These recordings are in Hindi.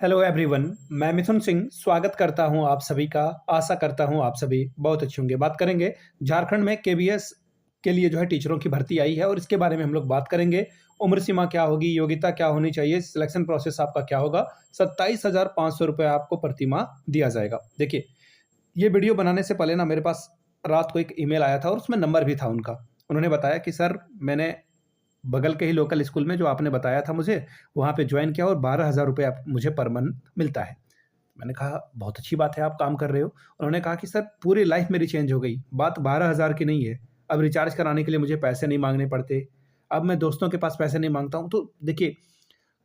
हेलो एवरीवन, मैं मिथुन सिंह स्वागत करता हूं आप सभी का। आशा करता हूं आप सभी बहुत अच्छे होंगे। बात करेंगे झारखंड में केबीएस के लिए जो है टीचरों की भर्ती आई है और इसके बारे में हम लोग बात करेंगे। उम्र सीमा क्या होगी, योग्यता क्या होनी चाहिए, सिलेक्शन प्रोसेस आपका क्या होगा। 27,500 रुपये आपको प्रतिमाह दिया जाएगा। देखिए, ये वीडियो बनाने से पहले ना मेरे पास रात को एक ईमेल आया था और उसमें नंबर भी था उनका। उन्होंने बताया कि सर, मैंने बगल के ही लोकल स्कूल में जो आपने बताया था मुझे, वहाँ पे जॉइन किया और 12,000 रुपये आप मुझे पर मंथ मिलता है। मैंने कहा बहुत अच्छी बात है, आप काम कर रहे हो। उन्होंने कहा कि सर, पूरी लाइफ मेरी चेंज हो गई। बात 12,000 की नहीं है, अब रिचार्ज कराने के लिए मुझे पैसे नहीं मांगने पड़ते, अब मैं दोस्तों के पास पैसे नहीं मांगता हूँ। तो देखिए,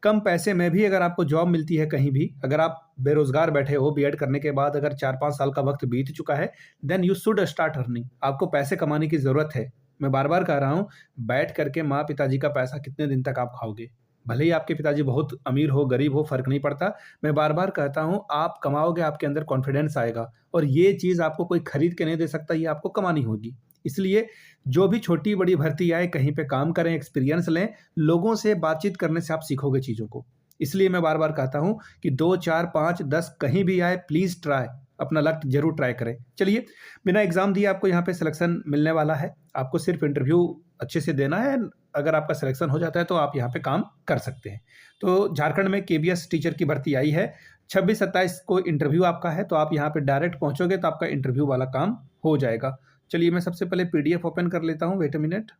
कम पैसे में भी अगर आपको जॉब मिलती है कहीं भी, अगर आप बेरोजगार बैठे हो, बीएड करने के बाद अगर 4-5 साल का वक्त बीत चुका है, then you should start earning. आपको पैसे कमाने की ज़रूरत है। मैं बार-बार कह रहा हूँ, बैठ करके माँ-पिताजी का पैसा कितने दिन तक आप खाओगे? भले ही आपके पिताजी बहुत अमीर हो, गरीब हो, फ़र्क नहीं पड़ता। मैं बार-बार कहता हूँ, आप कमाओगे, आपके अंदर कॉन्फिडेंस आएगा और ये चीज़ आपको कोई खरीद के नहीं दे सकता, ये आपको कमानी होगी। इसलिए जो भी छोटी-बड़ी भर्ती आए, कहीं पे काम करें, एक्सपीरियंस लें, लोगों से बातचीत करने से आप सीखोगे चीज़ों को। इसलिए मैं बार-बार कहता हूँ कि 2, 4, 5, 10 कहीं भी आए, प्लीज़ ट्राई, अपना लक ज़रूर ट्राई करें। चलिए, बिना एग्ज़ाम दिए आपको यहाँ पे सिलेक्शन मिलने वाला है। आपको सिर्फ़ इंटरव्यू अच्छे से देना है। अगर आपका सिलेक्शन हो जाता है तो आप यहाँ पे काम कर सकते हैं। तो झारखंड में केबीएस टीचर की भर्ती आई है। 26-27 को इंटरव्यू आपका है, तो आप यहाँ पे डायरेक्ट पहुँचोगे तो आपका इंटरव्यू वाला काम हो जाएगा। चलिए, मैं सबसे पहले पीडीएफ ओपन कर लेता हूँ, वेट अ मिनट।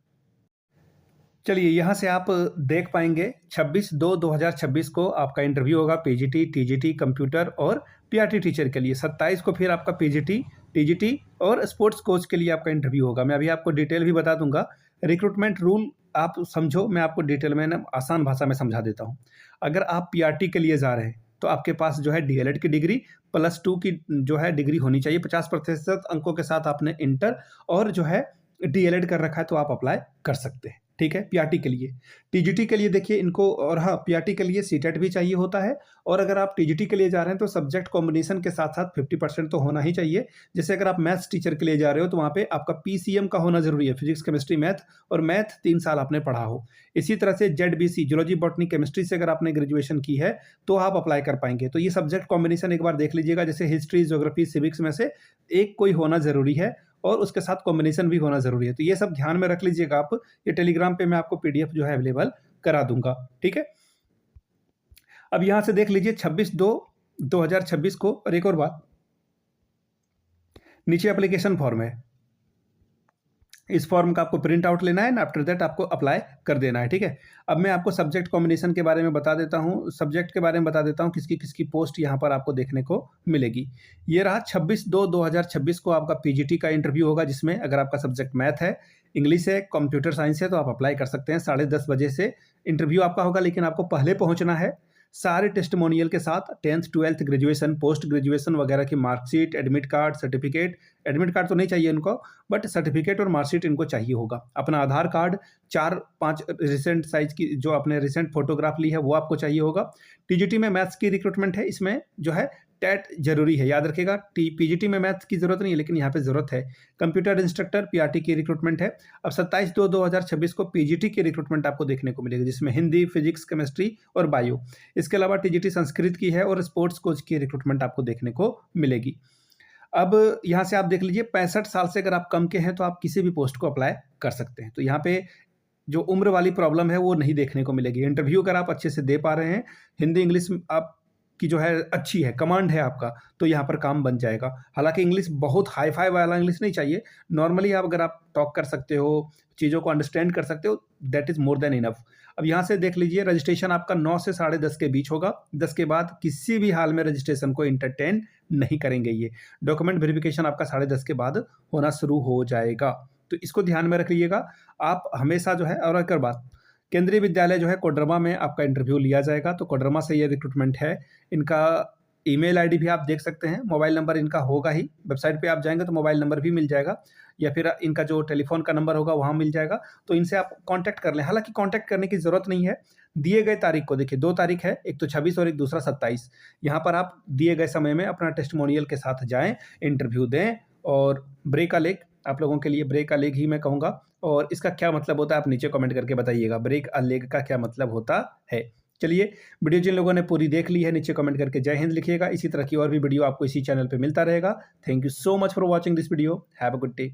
चलिए, यहाँ से आप देख पाएँगे 26/2/2026 को आपका इंटरव्यू होगा पीजीटी, टीजीटी, कंप्यूटर और पीआरटी टीचर के लिए। 27 को फिर आपका पीजीटी, टीजीटी और स्पोर्ट्स कोच के लिए आपका इंटरव्यू होगा। मैं अभी आपको डिटेल भी बता दूँगा। रिक्रूटमेंट रूल आप समझो, मैं आपको डिटेल में ना आसान भाषा में समझा देता हूँ। अगर आप पीआरटी के लिए जा रहे हैं, तो आपके पास जो है डीएलएड की डिग्री +2 की जो है डिग्री होनी चाहिए। 50% अंकों के साथ आपने इंटर और जो है डीएलएड कर रखा है तो आप अप्लाई कर सकते हैं। ठीक है, पीआरटी के लिए। टीजीटी के लिए देखिए इनको, और हाँ, पीआरटी के लिए सीटेट भी चाहिए होता है। और अगर आप टीजीटी के लिए जा रहे हैं तो सब्जेक्ट कॉम्बिनेशन के साथ-साथ 50% तो होना ही चाहिए। जैसे अगर आप मैथ्स टीचर के लिए जा रहे हो तो वहाँ पे आपका पीसीएम का होना ज़रूरी है, फिजिक्स, केमिस्ट्री, मैथ, और मैथ 3 साल आपने पढ़ा हो। इसी तरह से जेडबीसी, जूलॉजी, बॉटनी, केमिस्ट्री से अगर आपने ग्रेजुएशन की है तो आप अप्लाई कर पाएँगे। तो ये सब्जेक्ट कॉम्बिनेशन एक बार देख लीजिएगा, जैसे हिस्ट्री, ज्योग्राफी, सिविक्स में से एक कोई होना ज़रूरी है और उसके साथ कॉम्बिनेशन भी होना ज़रूरी है। तो ये सब ध्यान में रख लीजिएगा आप। ये टेलीग्राम पे मैं आपको पीडीएफ जो है अवेलेबल करा दूँगा, ठीक है? अब यहाँ से देख लीजिए 26/2/2026 को, और एक और बात, नीचे एप्लीकेशन फॉर्म है। इस फॉर्म का आपको प्रिंट आउट लेना है ना, आफ्टर दैट आपको अप्लाई कर देना है, ठीक है? अब मैं आपको सब्जेक्ट कॉम्बिनेशन के बारे में बता देता हूँ, सब्जेक्ट के बारे में बता देता हूँ, किसकी-किसकी पोस्ट यहाँ पर आपको देखने को मिलेगी। ये रहा 26/2/2026 को आपका पीजीटी का इंटरव्यू होगा, जिसमें अगर आपका सब्जेक्ट मैथ है, इंग्लिश है, कंप्यूटर साइंस है तो आप अप्लाई कर सकते हैं। 10:30 बजे से इंटरव्यू आपका होगा, लेकिन आपको पहले पहुँचना है। सारे टेस्टिमोनियल के साथ 10th, 12th, graduation, post graduation वगैरह की marksheet, admit card, certificate. Admit card तो नहीं चाहिए इनको, बट सर्टिफिकेट और मार्कशीट इनको चाहिए होगा। अपना आधार कार्ड, 4-5 रिसेंट साइज की जो आपने रिसेंट फोटोग्राफ ली है वो आपको चाहिए होगा। टीजीटी में मैथ्स की रिक्रूटमेंट है, इसमें जो है टेट जरूरी है, याद रखिएगा। पीजीटी में मैथ्स की जरूरत नहीं है, लेकिन यहाँ पे जरूरत है। कंप्यूटर इंस्ट्रक्टर पीआरटी की रिक्रूटमेंट है। अब 27/2/2026 को पीजीटी की रिक्रूटमेंट आपको देखने को मिलेगी, जिसमें हिंदी, फिजिक्स, केमिस्ट्री और बायो। इसके अलावा टीजीटी संस्कृत की है और स्पोर्ट्स कोच की रिक्रूटमेंट आपको देखने को मिलेगी। अब यहाँ से आप देख लीजिए, 65 साल से अगर आप कम के हैं तो आप किसी भी पोस्ट को अप्लाई कर सकते हैं। तो यहाँ पे जो उम्र वाली प्रॉब्लम है वो नहीं देखने को मिलेगी। इंटरव्यू अगर आप अच्छे से दे पा रहे हैं, हिंदी इंग्लिश आप की जो है अच्छी है, कमांड है आपका, तो यहाँ पर काम बन जाएगा। हालांकि इंग्लिश बहुत हाई फाई वाला इंग्लिश नहीं चाहिए। नॉर्मली आप अगर आप टॉक कर सकते हो, चीज़ों को अंडरस्टैंड कर सकते हो, that is more than enough. अब यहाँ से देख लीजिए, रजिस्ट्रेशन आपका 9 से 10:30 के बीच होगा। 10 के बाद किसी भी हाल में रजिस्ट्रेशन को इंटरटेन नहीं करेंगे। ये डॉक्यूमेंट वेरिफिकेशन आपका 10:30 के बाद होना शुरू हो जाएगा, तो इसको ध्यान में रख लीजिएगा आप हमेशा जो है। और एक और बात, केंद्रीय विद्यालय जो है कोडरमा में आपका इंटरव्यू लिया जाएगा, तो कोडरमा से ये रिक्रूटमेंट है। इनका ईमेल आईडी भी आप देख सकते हैं, मोबाइल नंबर इनका होगा ही। वेबसाइट पे आप जाएंगे तो मोबाइल नंबर भी मिल जाएगा, या फिर इनका जो टेलीफोन का नंबर होगा वहाँ मिल जाएगा, तो इनसे आप कांटेक्ट कर लें। हालांकि कांटेक्ट करने की ज़रूरत नहीं है। दिए गए तारीख को देखिए, 2 तारीख है, एक तो 26 और एक दूसरा 27। यहाँ पर आप दिए गए समय में अपना टेस्टिमोनियल के साथ जाएँ, इंटरव्यू दें। और ब्रेक अ लेग, आप लोगों के लिए ब्रेक अ लेग ही मैं कहूँगा। और इसका क्या मतलब होता है आप नीचे कमेंट करके बताइएगा, ब्रेक अ लेग का क्या मतलब होता है। चलिए, वीडियो जिन लोगों ने पूरी देख ली है नीचे कमेंट करके जय हिंद लिखिएगा। इसी तरह की और भी वीडियो आपको इसी चैनल पे मिलता रहेगा। Thank you so much for watching this video. Have a good day.